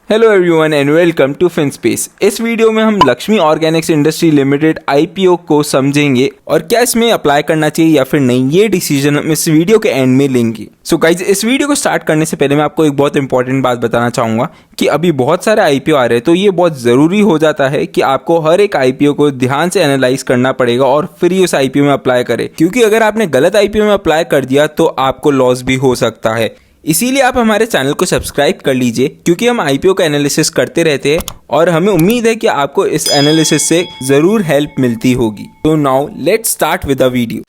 Hello everyone and welcome to Finspace. इस video में हम Lakshmi Organics Industry Limited IPO को समझेंगे और क्या इसमें अप्लाई करना चाहिए या फिर नहीं, ये डिसीजन हम इस वीडियो के एंड में लेंगे। सो गाइज, इस वीडियो को स्टार्ट करने से पहले मैं आपको एक बहुत इंपॉर्टेंट बात बताना चाहूँगा कि अभी बहुत सारे आईपीओ आ रहे हैं, तो ये बहुत ज़रूरी हो जाता है कि आपको हर एक आईपीओ को ध्यान से एनालाइज करना पड़ेगा और फिर ही उस आईपीओ में अप्लाई करें, क्योंकि अगर आपने गलत आईपीओ में अप्लाई कर दिया तो आपको लॉस भी हो सकता है। इसीलिए आप हमारे चैनल को सब्सक्राइब कर लीजिए, क्योंकि हम आईपीओ का एनालिसिस करते रहते हैं और हमें उम्मीद है कि आपको इस एनालिसिस से ज़रूर हेल्प मिलती होगी। तो now let's start with the video.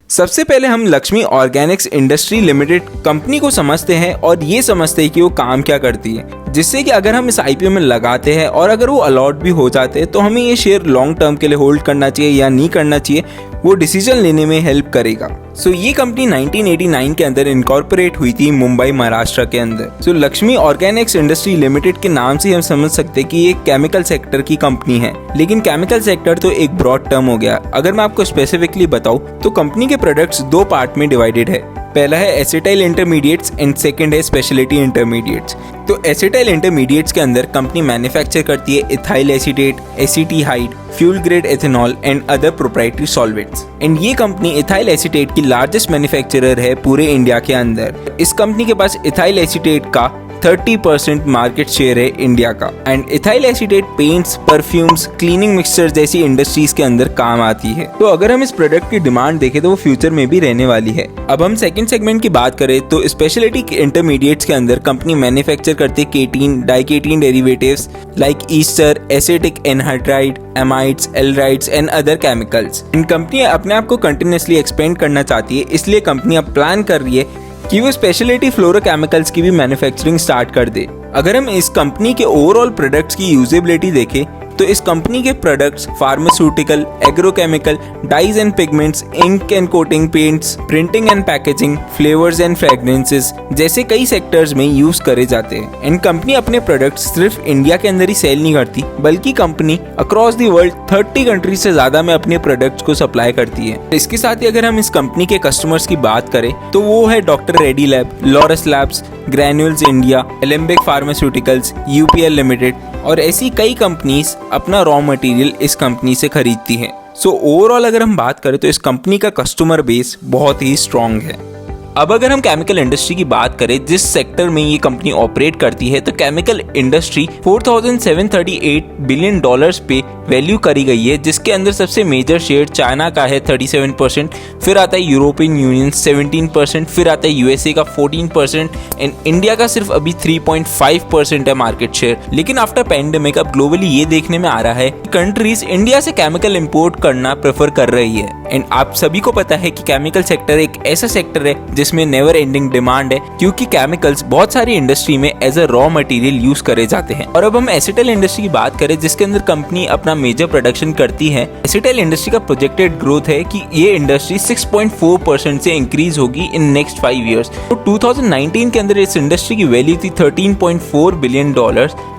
सबसे पहले हम Lakshmi Organics Industry limited company को समझते हैं और ये समझते हैं कि वो काम क्या करती है, जिससे कि अगर हम इस आईपीओ में लगाते हैं और अगर वो अलॉट भी हो जाते हैं तो हमें ये शेयर लॉन्ग टर्म के लिए होल्ड करना चाहिए या नहीं करना चाहिए, वो डिसीजन लेने में हेल्प करेगा। सो ये कंपनी 1989 के अंदर इनकॉर्पोरेट हुई थी मुंबई महाराष्ट्र के अंदर। सो लक्ष्मी ऑर्गेनिक्स इंडस्ट्री लिमिटेड के नाम से हम समझ सकते हैं कि ये केमिकल सेक्टर की कंपनी है, लेकिन केमिकल सेक्टर तो एक ब्रॉड टर्म हो गया। अगर मैं आपको स्पेसिफिकली बताऊं तो कंपनी के प्रोडक्ट्स दो पार्ट में डिवाइडेड है। पहला है एसिटाइल इंटरमीडिएट्स एंड सेकंड है स्पेशलिटी इंटरमीडिएट्स। तो एसिटाइल इंटरमीडिएट्स के अंदर कंपनी मैन्युफैक्चर करती है ethyl acetate, acetaldehyde, fuel grade ethanol and other proprietary solvents. And ये कंपनी इथाइल एसीटेट की लार्जेस्ट मैन्युफैक्चरर है पूरे इंडिया के अंदर। इस कंपनी के पास इथाइल एसीटेट का 30% मार्केट शेयर है इंडिया का। And ethyl acetate paints, perfumes, cleaning mixture जैसी इंडस्ट्रीज के अंदर काम आती है। तो अगर हम इस प्रोडक्ट की डिमांड देखें तो वो फ्यूचर में भी रहने वाली है। अब हम सेकंड सेगमेंट की बात करें तो स्पेशलिटी इंटरमीडिएट्स के अंदर कंपनी मैन्युफैक्चर करती है ketene, diketene derivatives like ester, acetic anhydride, amides, aldehydes and other chemicals. इन कंपनी अपने आप को कंटिन्यूअसली एक्सपेंड करना चाहती है, इसलिए कंपनी अब प्लान कर रही है कि वो स्पेशलिटी फ्लोरोकेमिकल्स की भी मैन्युफैक्चरिंग स्टार्ट कर दे। अगर हम इस कंपनी के ओवरऑल प्रोडक्ट्स की यूजेबिलिटी देखें तो इस कंपनी के products pharmaceutical, agrochemical, dyes and pigments, ink and coating paints, printing and packaging, flavours and fragrances जैसे कई सेक्टर्स में यूज करे जाते हैं। एंड कंपनी अपने प्रोडक्ट्स सिर्फ इंडिया के अंदर ही सेल नहीं करती, बल्कि company across the world 30 countries से ज्यादा में अपने प्रोडक्ट्स को सप्लाई करती है। इसके साथ ही अगर हम इस कंपनी के कस्टमर्स की बात करें तो वो है doctor Reddy lab, Laurus labs, granules India, Alembic pharmaceuticals, UPL limited और ऐसी कई कंपनीज अपना रॉ मटेरियल इस कंपनी से खरीदती हैं। सो ओवरऑल अगर हम बात करें तो इस कंपनी का कस्टमर बेस बहुत ही स्ट्रॉन्ग है। अब अगर हम केमिकल इंडस्ट्री की बात करें जिस सेक्टर में ये कंपनी ऑपरेट करती है, तो केमिकल इंडस्ट्री 4738 बिलियन डॉलर्स पे वैल्यू करी गई है, जिसके अंदर सबसे मेजर शेयर चाइना का है 37%, फिर आता है यूरोपियन यूनियन 17%, फिर आता है यूएसए का 14% एंड इंडिया का सिर्फ अभी 3.5% है मार्केट शेयर। लेकिन आफ्टर पैंडेमिक अब ग्लोबली ये देखने में आ रहा है कि कंट्रीज इंडिया से केमिकल इंपोर्ट करना प्रेफर कर रही है। एंड आप सभी को पता है कि केमिकल सेक्टर एक ऐसा सेक्टर है जिसमें नेवर एंडिंग डिमांड है, क्योंकि केमिकल्स बहुत सारी इंडस्ट्री में as a raw material use करे जाते हैं। और अब हम एसिटाइल इंडस्ट्री की बात करें जिसके अंदर कंपनी अपना मेजर प्रोडक्शन करती है। एसिटाइल इंडस्ट्री का प्रोजेक्टेड ग्रोथ है कि ये इंडस्ट्री 6.4% से इंक्रीज होगी इन नेक्स्ट 5 इयर्स। तो 2019 के अंदर इस इंडस्ट्री की वैल्यू थी $13.4 बिलियन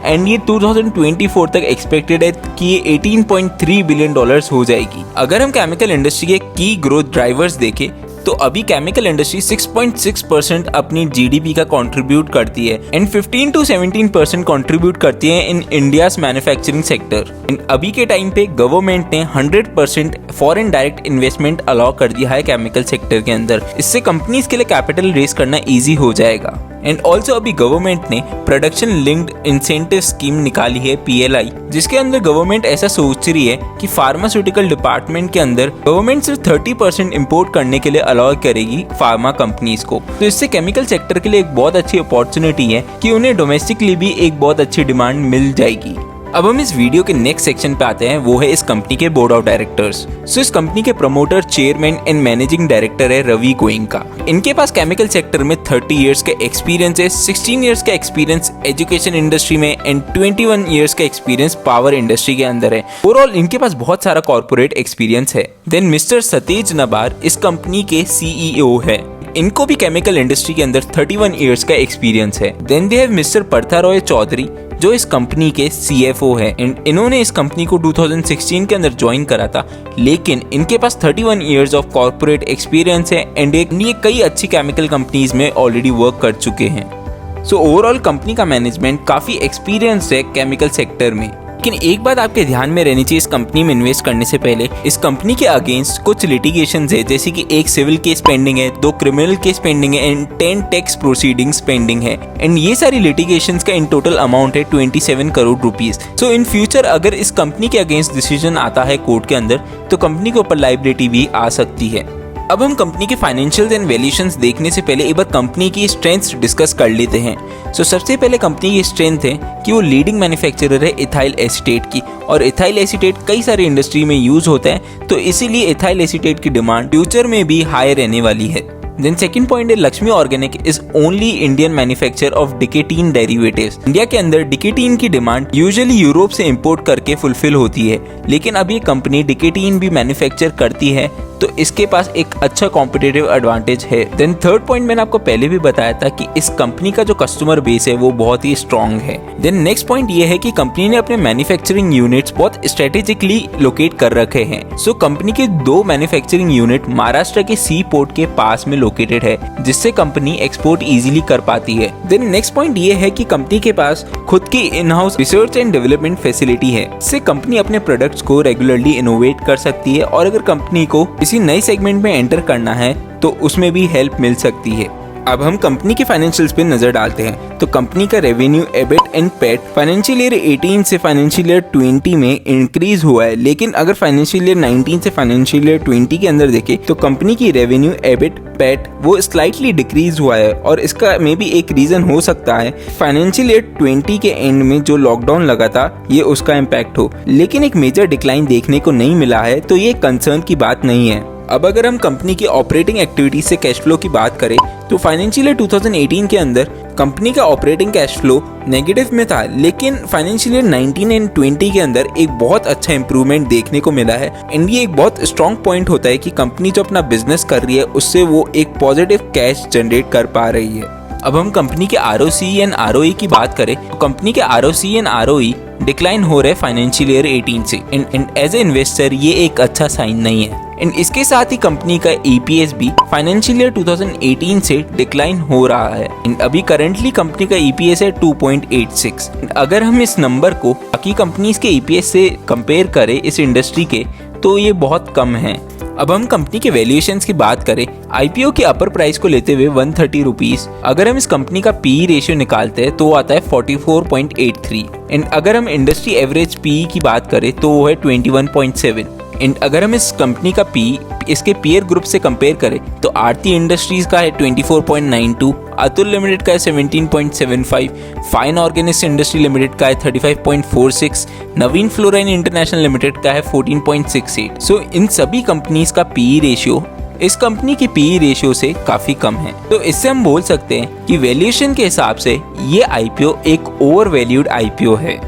एंड ये 2024 तक एक्सपेक्टेड है कि ये $18.3 बिलियन हो जाएगी। अगर हम केमिकल इंडस्ट्री के की ग्रोथ ड्राइवर्स देखें तो अभी केमिकल इंडस्ट्री 6.6% अपनी जीडीपी का कंट्रीब्यूट करती है एंड 15 to 17% कंट्रीब्यूट करती है इन इंडियाज मैन्युफैक्चरिंग सेक्टर। अभी के टाइम पे गवर्नमेंट ने 100% फॉरेन डायरेक्ट इन्वेस्टमेंट अलाउ कर दिया है केमिकल सेक्टर के अंदर। इससे कंपनीज के लिए कैपिटल रेज करना इजी हो जाएगा। एंड ऑल्सो अभी गवर्नमेंट ने प्रोडक्शन लिंक्ड इंसेंटिव स्कीम निकाली है PLI, जिसके अंदर गवर्नमेंट ऐसा सोच रही है कि फार्मास्यूटिकल डिपार्टमेंट के अंदर गवर्नमेंट सिर्फ 30% इंपोर्ट करने के लिए अलाउ करेगी फार्मा कंपनीज को। तो इससे केमिकल सेक्टर के लिए एक बहुत अच्छी अपॉर्चुनिटी है कि उन्हें डोमेस्टिकली भी एक बहुत अच्छी डिमांड मिल जाएगी। अब हम इस वीडियो के नेक्स्ट सेक्शन पे आते हैं, वो है इस कंपनी के बोर्ड ऑफ डायरेक्टर्स। सो इस कंपनी के promoter, chairman and managing director है रवि गोयनका। इनके पास केमिकल सेक्टर में 30 इयर्स का एक्सपीरियंस है, 16 इयर्स का एक्सपीरियंस एजुकेशन इंडस्ट्री में एंड 21 इयर्स का एक्सपीरियंस पावर इंडस्ट्री के अंदर है। ओवरऑल इनके पास बहुत सारा कॉर्पोरेट एक्सपीरियंस है। देन मिस्टर सतेज नबार इस कंपनी के CEO है। इनको भी केमिकल इंडस्ट्री के अंदर 31 इयर्स का एक्सपीरियंस है। Then they have mister Partha Roy Chowdhury, जो इस कंपनी के CFO है। एंड इन्होंने इस कंपनी को 2016 के अंदर ज्वाइन करा था, लेकिन इनके पास 31 इयर्स ऑफ कॉर्पोरेट एक्सपीरियंस है एंड ये कई अच्छी केमिकल कंपनीज में ऑलरेडी वर्क कर चुके हैं। सो ओवरऑल कंपनी का मैनेजमेंट काफ़ी एक्सपीरियंस है केमिकल सेक्टर में। लेकिन एक बात आपके ध्यान में रहनी चाहिए, इस कंपनी में इन्वेस्ट करने से पहले इस कंपनी के अगेंस्ट कुछ लिटिगेशंस है, जैसे कि एक सिविल केस पेंडिंग है, 2 क्रिमिनल केस पेंडिंग है एंड 10 टैक्स प्रोसीडिंग्स पेंडिंग है। एंड ये सारी लिटिगेशंस का इन टोटल अमाउंट है 27 crore rupees. So in future अगर इस कंपनी के अगेंस्ट डिसीजन आता है कोर्ट के अंदर तो कंपनी के ऊपर लाइबिलिटी भी आ सकती है। अब हम कंपनी के फाइनेंशियल्स एंड वैल्यूएशंस देखने से पहले एक बार कंपनी की स्ट्रेंथ्स डिस्कस कर लेते हैं। सो सबसे पहले कंपनी की स्ट्रेंथ है कि वो लीडिंग मैन्युफैक्चरर है इथाइल एसीटेट की, और इथाइल एसीटेट कई सारे इंडस्ट्री में यूज होता है, तो इसीलिए इथाइल एसीटेट की डिमांड फ्यूचर में भी हाई रहने वाली है। देन सेकंड पॉइंट है, Lakshmi Organic is only Indian manufacturer of diketene derivatives. India के अंदर डिकेटीन की डिमांड यूजुअली यूरोप से इंपोर्ट करके फुलफिल होती है, लेकिन अब ये कंपनी डिकेटीन भी मैन्युफैक्चर करती है, तो इसके पास एक अच्छा कॉम्पिटिटिव एडवांटेज है। देन थर्ड पॉइंट मैंने आपको पहले भी बताया था कि इस कंपनी का जो कस्टमर बेस है वो बहुत ही स्ट्रांग है। देन नेक्स्ट पॉइंट ये है कि कंपनी ने अपने मैन्युफैक्चरिंग यूनिट्स बहुत स्ट्रेटेजिकली लोकेट कर रखे हैं। सो कंपनी के 2 मैन्युफैक्चरिंग यूनिट महाराष्ट्र के सी पोर्ट के पास में लोकेटेड है, जिससे कंपनी एक्सपोर्ट इजीली कर पाती है। देन नेक्स्ट पॉइंट ये है कि कंपनी के पास खुद की in house research and development facility है, इससे कंपनी अपने प्रोडक्ट्स को रेगुलरली इनोवेट कर सकती है, और अगर कंपनी को किसी नए सेगमेंट में एंटर करना है तो उसमें भी हेल्प मिल सकती है। अब हम कंपनी के फाइनेंशियल्स पे नजर डालते हैं, तो कंपनी का revenue, EBIT and PAT financial year 18 से फाइनेंशियल ईयर 20 में इंक्रीज हुआ है, लेकिन अगर फाइनेंशियल ईयर 19 से फाइनेंशियल ईयर 20 के अंदर देखें तो कंपनी की रेवेन्यू, एबिट, पैट वो स्लाइटली डिक्रीज हुआ है, और इसका मे भी एक रीजन हो सकता है फाइनेंशियल ईयर 20 के एंड में जो लॉकडाउन लगा था ये उसका इम्पैक्ट हो, लेकिन एक मेजर डिक्लाइन देखने को नहीं मिला है, तो ये कंसर्न की बात नहीं है। अब अगर हम कंपनी की ऑपरेटिंग एक्टिविटीज से कैश फ्लो की बात करें तो फाइनेंशियल ईयर 2018 के अंदर कंपनी का ऑपरेटिंग कैश फ्लो नेगेटिव में था, लेकिन फाइनेंशियल ईयर 19 एंड 20 के अंदर एक बहुत अच्छा इंप्रूवमेंट देखने को मिला है। एंड ये एक बहुत स्ट्रॉन्ग पॉइंट होता है कि कंपनी जो अपना बिजनेस कर रही है उससे वो एक पॉजिटिव कैश जनरेट कर पा रही है। अब हम कंपनी के ROCE एंड ROE की बात करें तो कंपनी के ROCE एंड ROE डिक्लाइन हो रहे फाइनेंशियल ईयर 18 से, एंड एज ए इन्वेस्टर ये एक अच्छा साइन नहीं है। एंड इसके साथ ही कंपनी का EPS भी फाइनेंशियल ईयर 2018 से डिक्लाइन हो रहा है। एंड अभी करंटली कंपनी का EPS है 2.86। अगर हम इस नंबर को बाकी कंपनीज के EPS से कंपेयर करें इस इंडस्ट्री के, तो ये बहुत कम है। अब हम कंपनी के वैल्यूएशंस की बात करें, IPO के अपर प्राइस को लेते हुए 130 रुपीज, अगर हम इस कंपनी का PE रेशियो निकालते हैं तो वो आता है 44.83। एंड अगर हम इंडस्ट्री एवरेज PE की बात करें तो वो है 21.7। एंड अगर हम इस कंपनी का PE इसके पीयर ग्रुप से कंपेयर करें तो आरती इंडस्ट्रीज का है 24.92, अतुल लिमिटेड का है 17.75, फाइन ऑर्गेनिक्स इंडस्ट्री लिमिटेड का है 35.46, नवीन फ्लोराइन इंटरनेशनल लिमिटेड का है 14.68। सो इन सभी कंपनीज का PE रेशियो इस कंपनी की PE रेशियो से काफी कम है, तो इससे हम बोल सकते हैं कि वैल्यूएशन के हिसाब से ये IPO एक ओवर वैल्यूड IPO है।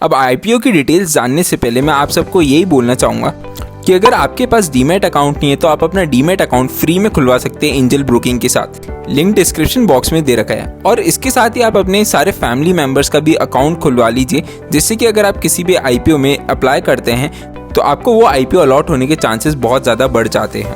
अब IPO की डिटेल्स जानने से पहले मैं आप सबको यही बोलना चाहूँगा कि अगर आपके पास डीमैट अकाउंट नहीं है तो आप अपना डीमैट अकाउंट फ्री में खुलवा सकते हैं एंजल ब्रोकिंग के साथ, लिंक डिस्क्रिप्शन बॉक्स में दे रखा है। और इसके साथ ही आप अपने सारे फैमिली मेंबर्स का भी अकाउंट खुलवा लीजिए, जिससे कि अगर आप किसी भी IPO में अप्लाई करते हैं तो आपको वो IPO अलॉट होने के चांसेस बहुत ज़्यादा बढ़ जाते हैं।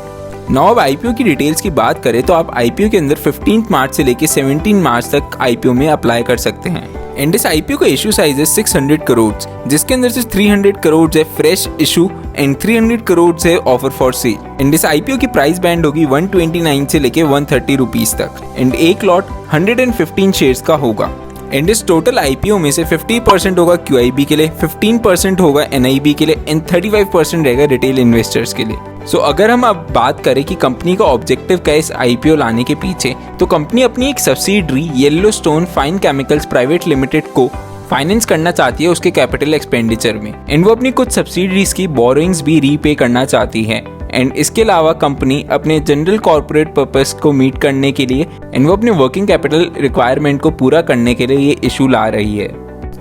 नाउ अब IPO की डिटेल्स की बात करें तो आप IPO के अंदर 15 मार्च से लेकर 17 मार्च तक IPO में अप्लाई कर सकते हैं। एंड इस IPO का इशू साइज है 600 करोड़, जिसके अंदर से 300 करोड़ है फ्रेश इशू एंड 300 करोड़ है ऑफर फॉर सेल। एंड इस IPO की प्राइस बैंड होगी 129 से लेके 130 रुपीज तक। एंड एक लॉट 115 शेयर्स का होगा। एंड इस टोटल IPO में से 50% होगा QIB के लिए, 15% होगा NIB के लिए एंड 35% रहेगा रिटेल इन्वेस्टर्स के लिए। सो अगर हम अब बात करें कि कंपनी का ऑब्जेक्टिव क्या है इस IPO लाने के पीछे, तो कंपनी अपनी एक subsidiary Yellowstone fine chemicals private limited को फाइनेंस करना चाहती है उसके कैपिटल एक्सपेंडिचर में। एंड वो अपनी कुछ सब्सिडरीज की बोरोइंग्स भी रीपे करना चाहती है। एंड इसके अलावा कंपनी अपने जनरल कॉर्पोरेट पर्पस को मीट करने के लिए एंड वो अपने वर्किंग कैपिटल रिक्वायरमेंट को पूरा करने के लिए ये इशू ला रही है।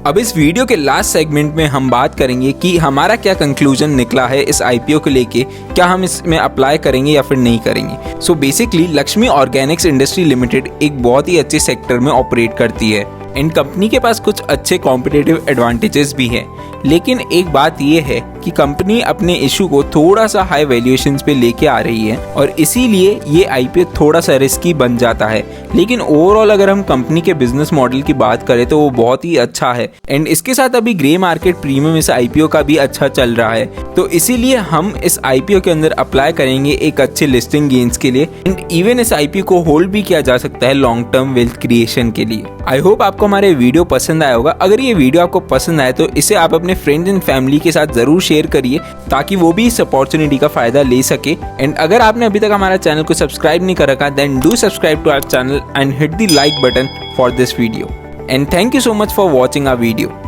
अब इस वीडियो के लास्ट सेगमेंट में हम बात करेंगे कि हमारा क्या कंक्लूजन निकला है इस IPO को लेके, क्या हम इसमें अप्लाई करेंगे या फिर नहीं करेंगे। So basically Lakshmi Organics Industry limited एक बहुत ही अच्छे सेक्टर में ऑपरेट करती है। एंड कंपनी के पास कुछ अच्छे कॉम्पिटिटिव एडवांटेजेस भी हैं। लेकिन एक बात ये है कि कंपनी अपने इशू को थोड़ा सा हाई वैल्यूएशंस पे लेके आ रही है और इसीलिए ये आईपीओ थोड़ा सा रिस्की बन जाता है। लेकिन ओवरऑल अगर हम कंपनी के बिजनेस मॉडल की बात करें तो वो बहुत ही अच्छा है एंड इसके साथ अभी ग्रे मार्केट प्रीमियम इस आईपीओ का भी अच्छा चल रहा है, तो इसीलिए हम इस आईपीओ के अंदर अप्लाई करेंगे एक अच्छे लिस्टिंग गेन्स के लिए एंड इवन इस आईपीओ को होल्ड भी किया जा सकता है लॉन्ग टर्म वेल्थ क्रिएशन के लिए। आई होप आपको हमारे वीडियो पसंद आया होगा। अगर ये वीडियो आपको पसंद आए तो इसे आप अपने फ्रेंड्स एंड फैमिली के साथ जरूर शेयर करिए ताकि वो भी इस अपॉर्चुनिटी का फायदा ले सके। एंड अगर आपने अभी तक हमारा चैनल को सब्सक्राइब नहीं कर रखा then do subscribe to our channel and hit the like button for this video and thank you so much for watching our video.